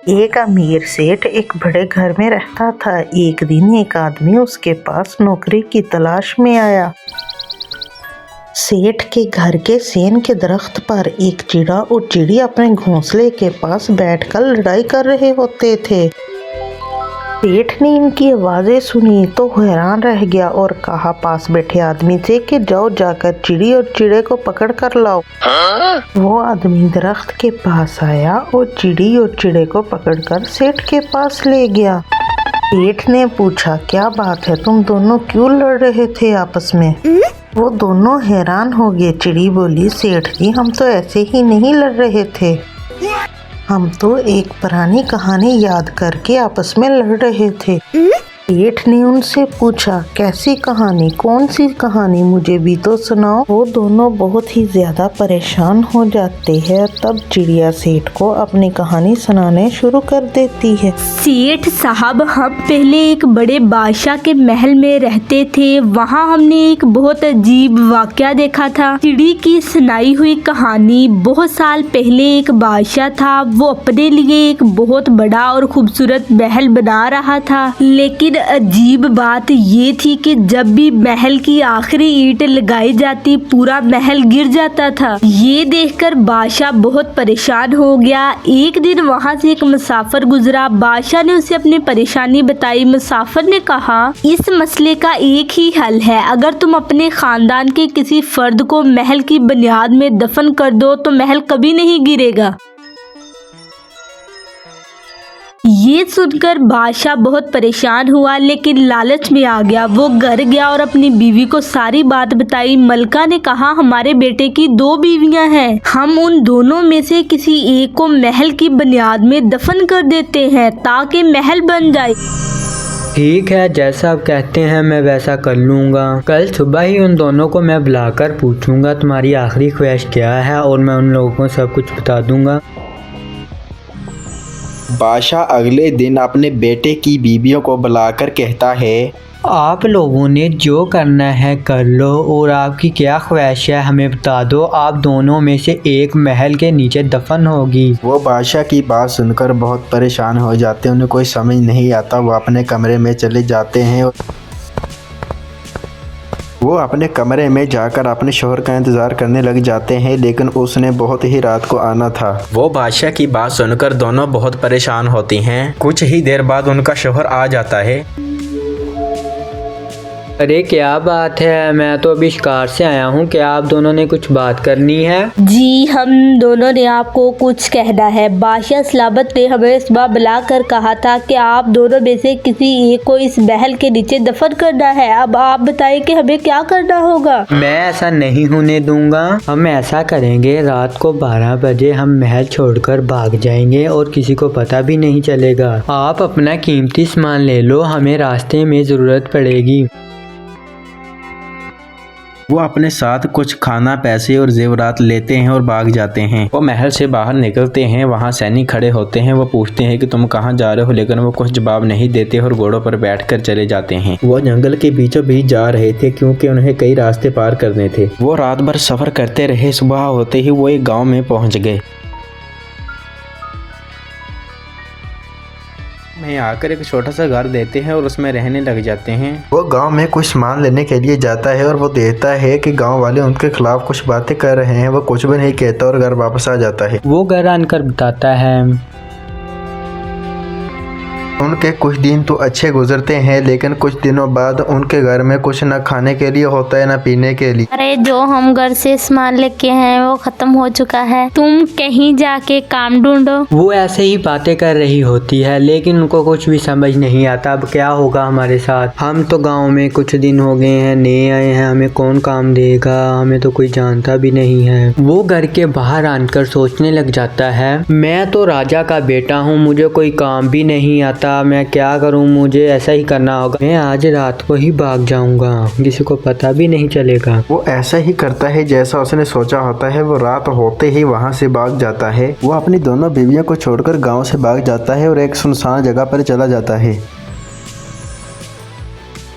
एक अमीर सेठ एक बड़े घर में रहता था। एक दिन एक आदमी उसके पास नौकरी की तलाश में आया। सेठ के घर के सेन के दरख्त पर एक चिड़ा और चिड़ी अपने घोंसले के पास बैठकर लड़ाई कर रहे होते थे। सेठ ने इनकी आवाज़ें सुनी तो हैरान रह गया और कहा पास बैठे आदमी से कि जाओ जाकर चिड़ी और चिड़े को पकड़ कर लाओ। वो आदमी दरख्त के पास आया और चिड़ी और चिड़े को पकड़कर सेठ के पास ले गया। सेठ ने पूछा, क्या बात है, तुम दोनों क्यों लड़ रहे थे आपस में? वो दोनों हैरान हो गए। चिड़ी बोली, सेठ जी, हम तो ऐसे ही नहीं लड़ रहे थे, हम तो एक पुरानी कहानी याद करके आपस में लड़ रहे थे। सेठ ने उनसे पूछा, कैसी कहानी, कौन सी कहानी, मुझे भी तो सुनाओ। वो दोनों बहुत ही ज्यादा परेशान हो जाते हैं। तब चिड़िया सेठ को अपनी कहानी सुनाने शुरू कर देती है। सेठ साहब, हम पहले एक बड़े बादशाह के महल में रहते थे। वहाँ हमने एक बहुत अजीब वाकया देखा था। चिड़ी की सुनाई हुई कहानी। बहुत साल पहले एक बादशाह था। वो अपने लिए एक बहुत बड़ा और खूबसूरत महल बना रहा था, लेकिन अजीब बात ये थी कि जब भी महल की आखिरी ईंट लगाई जाती पूरा महल गिर जाता था। ये देखकर बादशाह बहुत परेशान हो गया। एक दिन वहाँ से एक मुसाफिर गुजरा। बादशाह ने उसे अपनी परेशानी बताई। मुसाफिर ने कहा, इस मसले का एक ही हल है, अगर तुम अपने खानदान के किसी फर्द को महल की बुनियाद में दफन कर दो तो महल कभी नहीं गिरेगा। ये सुनकर बादशाह बहुत परेशान हुआ, लेकिन लालच में आ गया। वो घर गया और अपनी बीवी को सारी बात बताई। मलका ने कहा, हमारे बेटे की 2 बीवियां हैं, हम उन दोनों में से किसी एक को महल की बुनियाद में दफन कर देते हैं ताकि महल बन जाए। ठीक है, जैसा आप कहते हैं मैं वैसा कर लूँगा। कल सुबह ही उन दोनों को मैं बुलाकर पूछूंगा तुम्हारी आखिरी ख्वाहिश क्या है, और मैं उन लोगों को सब कुछ बता दूंगा। बादशाह अगले दिन अपने बेटे की बीवियों को बुलाकर कहता है, आप लोगों ने जो करना है कर लो, और आपकी क्या ख्वाहिश है हमें बता दो। आप दोनों में से एक महल के नीचे दफन होगी। वो बादशाह की बात सुनकर बहुत परेशान हो जाते हैं। उन्हें कोई समझ नहीं आता। वो अपने कमरे में चले जाते हैं। वो अपने कमरे में जाकर अपने शौहर का इंतज़ार करने लग जाते हैं, लेकिन उसने बहुत ही रात को आना था। वो बादशाह की बात सुनकर दोनों बहुत परेशान होती हैं। कुछ ही देर बाद उनका शौहर आ जाता है। अरे क्या बात है, मैं तो अभी शिकार से आया हूँ, क्या आप दोनों ने कुछ बात करनी है? जी, हम दोनों ने आपको कुछ कहना है। बादशाह सलाबत ने हमें सुबह बुलाकर कहा था कि आप दोनों में से किसी एक को इस महल के नीचे दफन करना है। अब आप बताएं कि हमें क्या करना होगा। मैं ऐसा नहीं होने दूंगा। हम ऐसा करेंगे, रात को 12 बजे हम महल छोड़कर भाग जाएंगे और किसी को पता भी नहीं चलेगा। आप अपना कीमती सामान ले लो, हमें रास्ते में जरूरत पड़ेगी। वो अपने साथ कुछ खाना, पैसे और जेवरात लेते हैं और भाग जाते हैं। वो महल से बाहर निकलते हैं। वहाँ सैनिक खड़े होते हैं। वो पूछते हैं कि तुम कहाँ जा रहे हो, लेकिन वो कुछ जवाब नहीं देते और घोड़ों पर बैठकर चले जाते हैं। वो जंगल के बीचों बीच जा रहे थे क्योंकि उन्हें कई रास्ते पार करने थे। वो रात भर सफर करते रहे। सुबह होते ही वो एक गाँव में पहुँच गए। में आकर एक छोटा सा घर देते हैं और उसमें रहने लग जाते हैं। वो गांव में कुछ सामान लेने के लिए जाता है और वो देखता है कि गांव वाले उनके खिलाफ कुछ बातें कर रहे हैं। वो कुछ भी नहीं कहता और घर वापस आ जाता है। वो घर आकर बताता है, उनके कुछ दिन तो अच्छे गुजरते हैं, लेकिन कुछ दिनों बाद उनके घर में कुछ न खाने के लिए होता है न पीने के लिए। अरे जो हम घर से सामान लेके हैं वो खत्म हो चुका है, तुम कहीं जाके काम ढूंढो। वो ऐसे ही बातें कर रही होती है, लेकिन उनको कुछ भी समझ नहीं आता अब क्या होगा हमारे साथ। हम तो गांव में कुछ दिन हो गए हैं, नए आए हैं, हमें कौन काम देगा, हमें तो कोई जानता भी नहीं है। वो घर के बाहर आकर सोचने लग जाता है, मैं तो राजा का बेटा हूँ, मुझे कोई काम भी नहीं आता, मैं क्या करूं, मुझे ऐसा ही करना होगा। मैं आज रात को ही भाग जाऊंगा, किसी को पता भी नहीं चलेगा। वो ऐसा ही करता है जैसा उसने सोचा होता है। वो रात होते ही वहां से भाग जाता है। वो अपनी दोनों बीवियों को छोड़कर गांव से भाग जाता है और एक सुनसान जगह पर चला जाता है।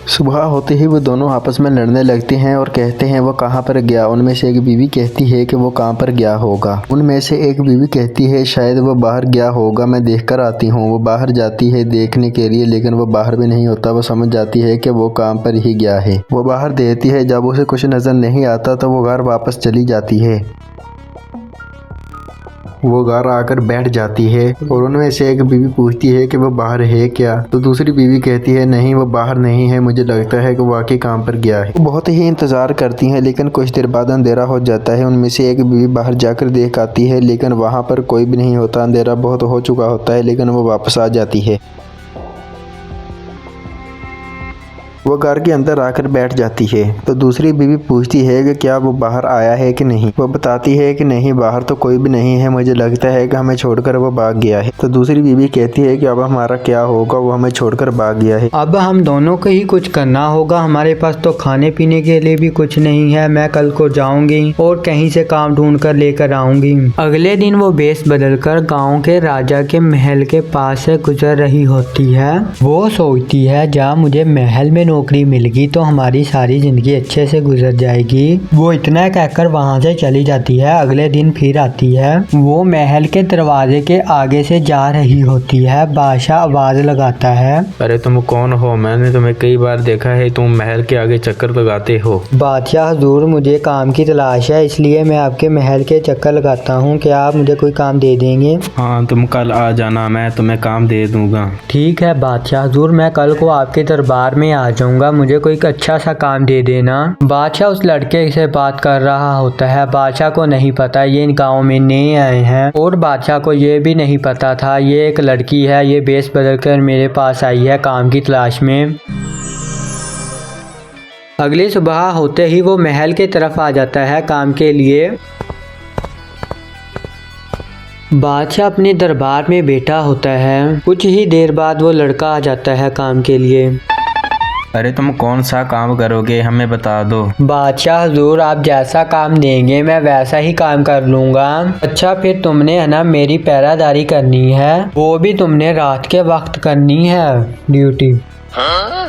सुबह होते ही वो दोनों आपस में लड़ने लगते हैं और कहते हैं वो कहाँ पर गया। उनमें से एक बीवी कहती है कि वो कहाँ पर गया होगा। उनमें से एक बीवी कहती है शायद वो बाहर गया होगा, मैं देख कर आती हूँ। वो बाहर जाती है देखने के लिए, लेकिन वो बाहर भी नहीं होता। वो समझ जाती है कि वो काम पर ही गया है। वो बाहर देखती है, जब उसे कुछ नजर नहीं आता तो वो घर वापस चली जाती है। वो घर आकर बैठ जाती है और उनमें से एक बीवी पूछती है कि वो बाहर है क्या, तो दूसरी बीवी कहती है नहीं वो बाहर नहीं है, मुझे लगता है कि वो वाकई काम पर गया है। वो बहुत ही इंतजार करती हैं, लेकिन कुछ देर बाद अंधेरा हो जाता है। उनमें से एक बीवी बाहर जाकर देख आती है, लेकिन वहाँ पर कोई भी नहीं होता। अंधेरा बहुत हो चुका होता है, लेकिन वो वापस आ जाती है। वो घर के अंदर आकर बैठ जाती है तो दूसरी बीवी पूछती है कि क्या वो बाहर आया है कि नहीं। वो बताती है कि नहीं, बाहर तो कोई भी नहीं है, मुझे लगता है कि हमें छोड़कर वो भाग गया है। तो दूसरी बीवी कहती है कि अब हमारा क्या होगा, वो हमें छोड़कर भाग गया है। अब हम दोनों को ही कुछ करना होगा, हमारे पास तो खाने पीने के लिए भी कुछ नहीं है। मैं कल को जाऊंगी और कहीं से काम ढूंढ कर लेकर आऊंगी। अगले दिन वो भेष बदलकर गांव के राजा के महल के पास से गुजर रही होती है। वो सोचती है जहाँ मुझे महल में नौकरी मिल गई तो हमारी सारी जिंदगी अच्छे से गुजर जाएगी। वो इतना कहकर वहाँ से चली जाती है। अगले दिन फिर आती है। वो महल के दरवाजे के आगे से जा रही होती है। बादशाह आवाज लगाता है, अरे तुम कौन हो? मैंने तुम्हें कई बार देखा है, तुम महल के आगे चक्कर लगाते हो। बादशाह हुजूर, मुझे काम की तलाश है, इसलिए मैं आपके महल के चक्कर लगाता हूँ। क्या आप मुझे कोई काम दे देंगे? हाँ, तुम कल आ जाना, मैं तुम्हें काम दे दूंगा। ठीक है बादशाह हुजूर, मैं कल को आपके दरबार में आ जाऊंगा, मुझे कोई अच्छा सा काम दे देना। बादशाह उस लड़के से बात कर रहा होता है। बादशाह को नहीं पता ये इन गाँव में नए आए हैं और बादशाह को ये भी नहीं पता था ये एक लड़की है, ये भेष बदल कर मेरे पास आई है काम की तलाश में। अगली सुबह होते ही वो महल के तरफ आ जाता है काम के लिए। बादशाह अपने दरबार में बैठा होता है। कुछ ही देर बाद वो लड़का आ जाता है काम के लिए। अरे तुम कौन सा काम करोगे, हमें बता दो। बादशाह हुजूर, आप जैसा काम देंगे मैं वैसा ही काम कर लूँगा। अच्छा, फिर तुमने है ना मेरी पहरादारी करनी है, वो भी तुमने रात के वक्त करनी है ड्यूटी।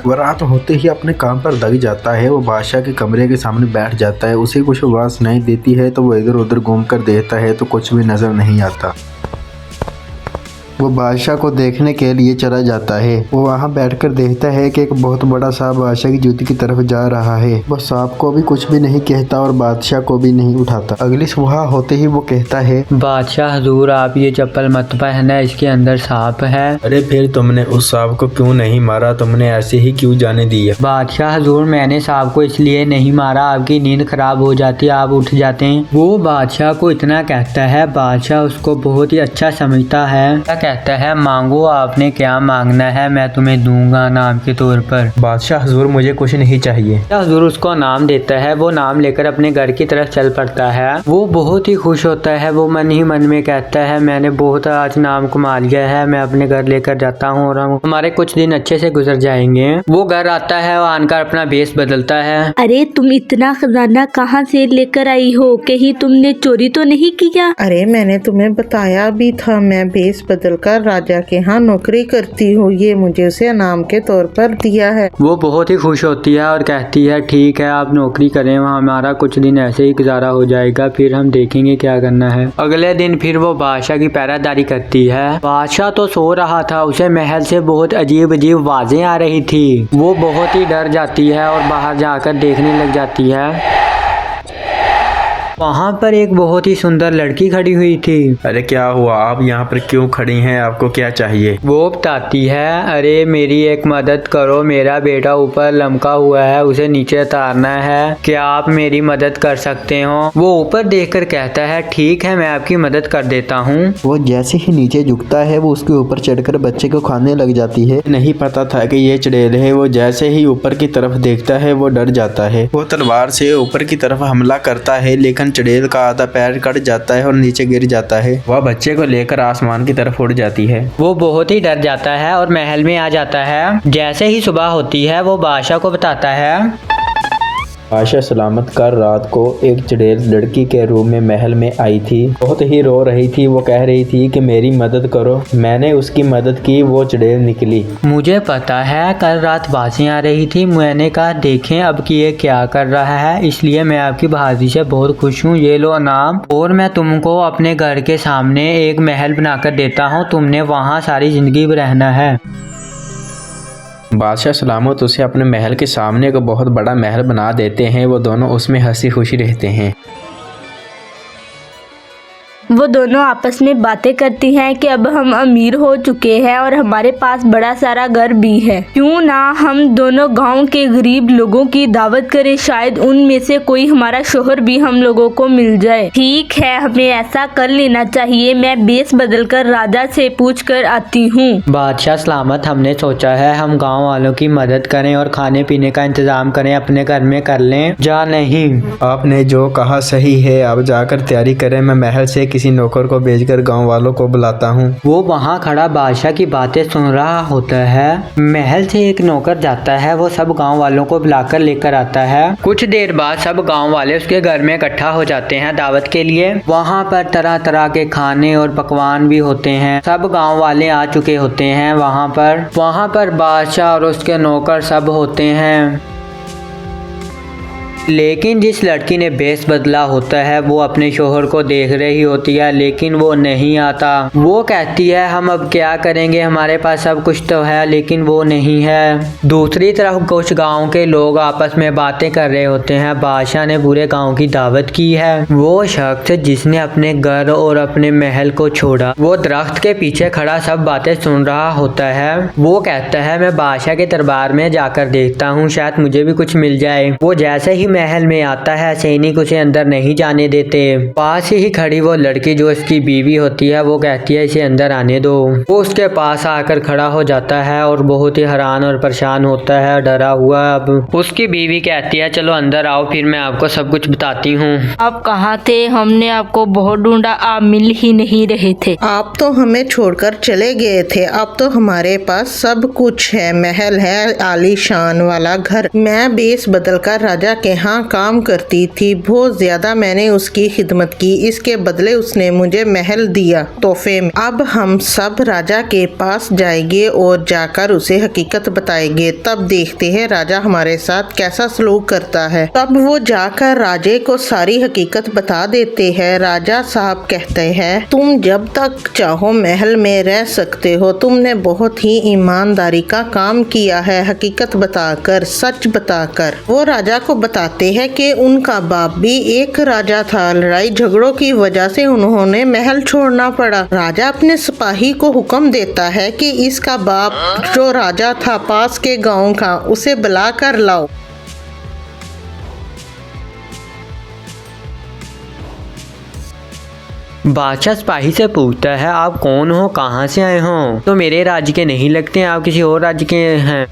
वो रात होते ही अपने काम पर लग जाता है। वो बादशाह के कमरे के सामने बैठ जाता है। उसे कुछ आवाज नहीं देती है तो वो इधर उधर घूम कर देखता है तो कुछ भी नजर नहीं आता। वो बादशाह को देखने के लिए चला जाता है। वो वहाँ बैठकर देखता है कि एक बहुत बड़ा सांप बादशाह की जूती की तरफ जा रहा है। वो सांप को भी कुछ भी नहीं कहता और बादशाह को भी नहीं उठाता। अगली सुबह होते ही वो कहता है, बादशाह हुजूर, आप ये चप्पल मत पहनना, इसके अंदर सांप है। अरे फिर तुमने उस सांप को क्यों नहीं मारा, तुमने ऐसे ही क्यों जाने दिया? बादशाह हुजूर, मैंने सांप को इसलिए नहीं मारा, आपकी नींद खराब हो जाती, आप उठ जाते हैं। वो बादशाह को इतना कहता है। बादशाह उसको बहुत ही अच्छा समझता है। कहता है, मांगो, आपने क्या मांगना है, मैं तुम्हें दूंगा नाम के तौर पर। बादशाह हुजूर, मुझे कुछ नहीं चाहिए। हुजूर उसको नाम देता है। वो नाम लेकर अपने घर की तरफ चल पड़ता है। वो बहुत ही खुश होता है। वो मन ही मन में कहता है, मैंने बहुत आज नाम कमा लिया है, मैं अपने घर लेकर जाता हूँ और हमारे कुछ दिन अच्छे से गुजर जाएंगे। वो घर आता है और आनकर अपना भेष बदलता है। अरे तुम इतना खजाना कहाँ से लेकर आई हो? कहीं तुमने चोरी तो नहीं किया? अरे मैंने तुम्हें बताया भी था, मैं भेष बदलकर राजा के यहाँ नौकरी करती हूँ, ये मुझे उसे इनाम के तौर पर दिया है। वो बहुत ही खुश होती है और कहती है, ठीक है आप नौकरी करें, वहाँ हमारा कुछ दिन ऐसे ही गुजारा हो जाएगा, फिर हम देखेंगे क्या करना है। अगले दिन फिर वो बादशाह की पहरादारी करती है। बादशाह तो सो रहा था, उसे महल से बहुत अजीब अजीब आवाजें आ रही थी। वो बहुत ही डर जाती है और बाहर जाकर देखने लग जाती है। वहाँ पर एक बहुत ही सुंदर लड़की खड़ी हुई थी। अरे क्या हुआ, आप यहाँ पर क्यों खड़ी हैं, आपको क्या चाहिए? वो बताती है, अरे मेरी एक मदद करो, मेरा बेटा ऊपर लमका हुआ है, उसे नीचे उतारना है, क्या आप मेरी मदद कर सकते हो? वो ऊपर देखकर कहता है, ठीक है मैं आपकी मदद कर देता हूँ। वो जैसे ही नीचे झुकता है वो उसके ऊपर चढ़कर बच्चे को खाने लग जाती है। नहीं पता था कि ये चुड़ैल है। वो जैसे ही ऊपर की तरफ देखता है वो डर जाता है। वो तलवार से ऊपर की तरफ हमला करता है, लेकिन चुड़ैल का आधा पैर कट जाता है और नीचे गिर जाता है। वह बच्चे को लेकर आसमान की तरफ उड़ जाती है। वो बहुत ही डर जाता है और महल में आ जाता है। जैसे ही सुबह होती है वो बादशाह को बताता है। बादशाह सलामत कर रात को एक चुड़ैल लड़की के रूम में महल में आई थी। बहुत ही रो रही थी। वो कह रही थी कि मेरी मदद करो। मैंने उसकी मदद की। वो चुड़ैल निकली। मुझे पता है कल रात बाजें आ रही थी। मैंने कहा देखें अब कि ये क्या कर रहा है, इसलिए मैं आपकी बहादुरी से बहुत खुश हूँ। ये लो इनाम, और मैं तुमको अपने घर के सामने एक महल बनाकर देता हूँ। तुमने वहाँ सारी जिंदगी रहना है। बादशाह सलामत उसे अपने महल के सामने एक बहुत बड़ा महल बना देते हैं। वो दोनों उसमें हंसी खुशी रहते हैं। वो दोनों आपस में बातें करती हैं कि अब हम अमीर हो चुके हैं और हमारे पास बड़ा सारा घर भी है, क्यों ना हम दोनों गांव के गरीब लोगों की दावत करें, शायद उनमें से कोई हमारा शोहर भी हम लोगों को मिल जाए। ठीक है, हमें ऐसा कर लेना चाहिए। मैं बेस बदलकर राजा से पूछ कर आती हूँ। बादशाह सलामत, हमने सोचा है हम गांव वालों की मदद करें और खाने पीने का इंतजाम करें, अपने घर में कर लें या नहीं। आपने जो कहा सही है। अब जाकर तैयारी करें। मैं महल से किसी नौकर को भेजकर गांव वालों को बुलाता हूँ। वो वहाँ खड़ा बादशाह की बातें सुन रहा होता है। महल से एक नौकर जाता है। वो सब गांव वालों को बुलाकर लेकर आता है। कुछ देर बाद सब गांव वाले उसके घर में इकट्ठा हो जाते हैं दावत के लिए। वहाँ पर तरह तरह के खाने और पकवान भी होते हैं। सब गांव वाले आ चुके होते हैं वहाँ पर बादशाह और उसके नौकर सब होते हैं। लेकिन जिस लड़की ने भेष बदला होता है वो अपने शोहर को देख रही होती है, लेकिन वो नहीं आता। वो कहती है हम अब क्या करेंगे, हमारे पास सब कुछ तो है लेकिन वो नहीं है। दूसरी तरफ कुछ गांव के लोग आपस में बातें कर रहे होते हैं। बादशाह ने पूरे गांव की दावत की है। वो शख्स जिसने अपने घर और अपने महल को छोड़ा, वो दरख्त के पीछे खड़ा सब बातें सुन रहा होता है। वो कहता है मैं बादशाह के दरबार में जाकर देखता हूँ, शायद मुझे भी कुछ मिल जाए। वो जैसे ही महल में आता है सैनिक उसे अंदर नहीं जाने देते। पास ही खड़ी वो लड़की जो उसकी बीवी होती है वो कहती है इसे अंदर आने दो। वो उसके पास आकर खड़ा हो जाता है और बहुत ही हैरान और परेशान होता है, डरा हुआ। अब उसकी बीवी कहती है चलो अंदर आओ, फिर मैं आपको सब कुछ बताती हूँ। आप कहाँ थे? हमने आपको बहुत ढूंढा, आप मिल ही नहीं रहे थे। आप तो हमें छोड़कर चले गए थे। अब तो हमारे पास सब कुछ है, महल है, आलीशान वाला घर। मैं बेस बदलकर राजा के यहाँ काम करती थी। बहुत ज्यादा मैंने उसकी खिदमत की, इसके बदले उसने मुझे महल दिया तोहफे में। अब हम सब राजा के पास जाएंगे और जाकर उसे हकीकत बताएंगे। तब देखते हैं राजा हमारे साथ कैसा सलूक करता है। तब वो जाकर राजे को सारी हकीकत बता देते हैं। राजा साहब कहते हैं तुम जब तक चाहो महल में रह सकते हो। तुमने बहुत ही ईमानदारी का काम किया है, हकीकत बताकर, सच बताकर। वो राजा को बताते है कि उनका बाप भी एक राजा था। लड़ाई झगड़ों की वजह से उन्होंने महल छोड़ना पड़ा। राजा अपने सिपाही को हुक्म देता है कि इसका बाप जो राजा था पास के गांव का, उसे बुला कर लाओ। बादशाह सिपाही से पूछता है आप कौन हो, कहाँ से आए हो? तो मेरे राज्य के नहीं लगते, आप किसी और राज्य के हैं।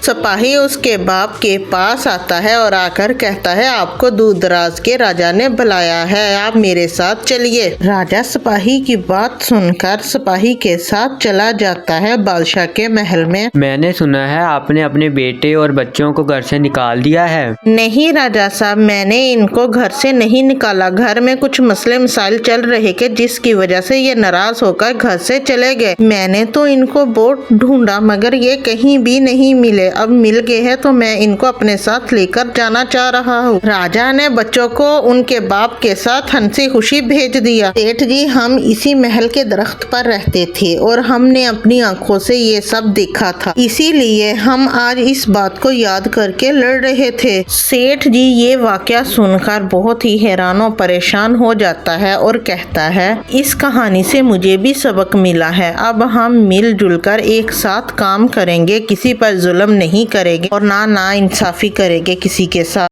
सिपाही उसके बाप के पास आता है और आकर कहता है आपको दूर दराज के राजा ने बुलाया है, आप मेरे साथ चलिए। राजा सिपाही की बात सुनकर सिपाही के साथ चला जाता है बादशाह के महल में। मैंने सुना है आपने अपने बेटे और बच्चों को घर से निकाल दिया है। नहीं राजा साहब, मैंने इनको घर से नहीं निकाला। घर में कुछ मसले मसाइल चल रहे थे जिसकी वजह से ये नाराज होकर घर से चले गए। मैंने तो इनको बहुत ढूंढा मगर ये कहीं भी नहीं मिले। अब मिल गए हैं तो मैं इनको अपने साथ लेकर जाना चाह रहा हूँ। राजा ने बच्चों को उनके बाप के साथ हंसी खुशी भेज दिया। सेठ जी, हम इसी महल के दरख्त पर रहते थे और हमने अपनी आंखों से ये सब देखा था, इसीलिए हम आज इस बात को याद करके लड़ रहे थे। सेठ जी ये वाकया सुनकर बहुत ही हैरान और परेशान हो जाता है और कहता है इस कहानी से मुझे भी सबक मिला है। अब हम मिलजुल कर एक साथ काम करेंगे, किसी पर जुल्म नहीं करेंगे और ना इंसाफी करेंगे किसी के साथ।